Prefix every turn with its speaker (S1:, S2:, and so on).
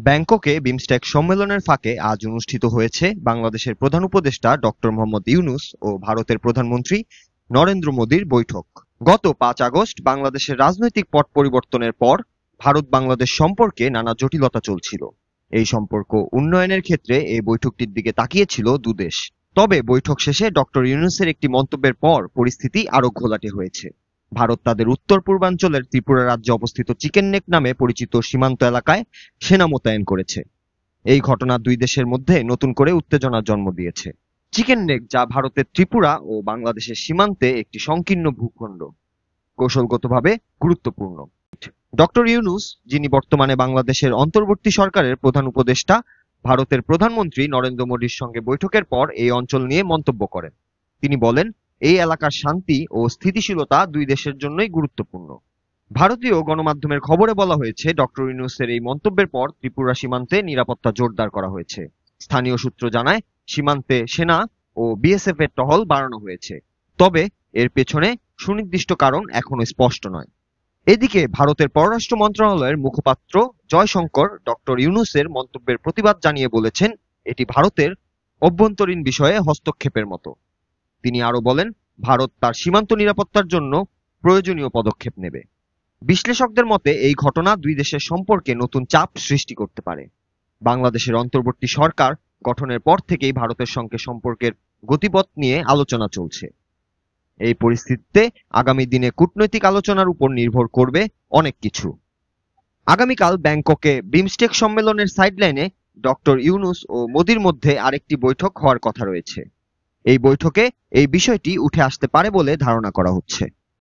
S1: ব্যাংককে বিমস্টেক সম্মেলনের ফাঁকে আজ অনুষ্ঠিত হয়েছে বাংলাদেশের প্রধান উপদেষ্টা ডক্টর মোহাম্মদ ইউনূস ও ভারতের প্রধানমন্ত্রী নরেন্দ্র মোদীর বৈঠক। গত 5 আগস্ট বাংলাদেশের রাজনৈতিক পট পরিবর্তনের পর ভারত বাংলাদেশ সম্পর্কে নানা জটিলতা চলছিল। এই সম্পর্ক উন্নয়নের ক্ষেত্রে এই বৈঠকটির দিকে তাকিয়েছিল দুদেশ। তবে বৈঠক শেষে ডক্টর ইউনূসের একটি মন্তব্যের পর পরিস্থিতি আরো ঘোলাটে হয়েছে। ভারত তাদের উত্তর পূর্বাঞ্চলের ত্রিপুরা রাজ্যে অবস্থিত চিকেন নেক নামে পরিচিত সীমান্ত এলাকায় সেনা মোতায়েন করেছে। এই ঘটনা দুই দেশের মধ্যে নতুন করে উত্তেজনার জন্ম দিয়েছে। চিকেন নেক, যা ভারতের ত্রিপুরা ও বাংলাদেশের সীমান্তে একটি সংকীর্ণ ভূখণ্ড, কৌশলগতভাবে গুরুত্বপূর্ণ। ডক্টর ইউনূস, যিনি বর্তমানে বাংলাদেশের অন্তর্বর্তী সরকারের প্রধান উপদেষ্টা, ভারতের প্রধানমন্ত্রী নরেন্দ্র মোদীর সঙ্গে বৈঠকের পর এই অঞ্চল নিয়ে মন্তব্য করেন। তিনি বলেন, এই এলাকার শান্তি ও স্থিতিশীলতা দুই দেশের জন্যই গুরুত্বপূর্ণ। ভারতীয় গণমাধ্যমের খবরে বলা হয়েছে, ডক্টর ইউনূসের এই মন্তব্যের পর ত্রিপুরা সীমান্তে নিরাপত্তা জোরদার করা হয়েছে। স্থানীয় সূত্র জানায়, সীমান্তে সেনা ও বিএসএফ এর টহল বাড়ানো হয়েছে। তবে এর পেছনে সুনির্দিষ্ট কারণ এখনো স্পষ্ট নয়। এদিকে ভারতের পররাষ্ট্র মন্ত্রণালয়ের মুখপাত্র জয়শঙ্কর ডক্টর ইউনূসের মন্তব্যের প্রতিবাদ জানিয়ে বলেছেন, এটি ভারতের অভ্যন্তরীণ বিষয়ে হস্তক্ষেপের মতো। তিনি আরো বলেন, ভারত তার সীমান্ত নিরাপত্তার জন্য প্রয়োজনীয় পদক্ষেপ নেবে। বিশ্লেষকদের মতে এই ঘটনা দুই দেশের সম্পর্কে নতুন চাপ সৃষ্টি করতে পারে। বাংলাদেশের অন্তর্বর্তী সরকার গঠনের পর থেকেই ভারতের সঙ্গে সম্পর্কের গতিপথ নিয়ে আলোচনা চলছে। এই পরিস্থিতিতে আগামী দিনে কূটনৈতিক আলোচনার উপর নির্ভর করবে অনেক কিছু। আগামীকাল ব্যাংককে বিমস্টেক সম্মেলনের সাইডলাইনে ডক্টর ইউনূস ও মোদীর মধ্যে আরেকটি বৈঠক হওয়ার কথা রয়েছে। এই বৈঠকে এই বিষয়টি উঠে আসতে পারে বলে ধারণা করা হচ্ছে।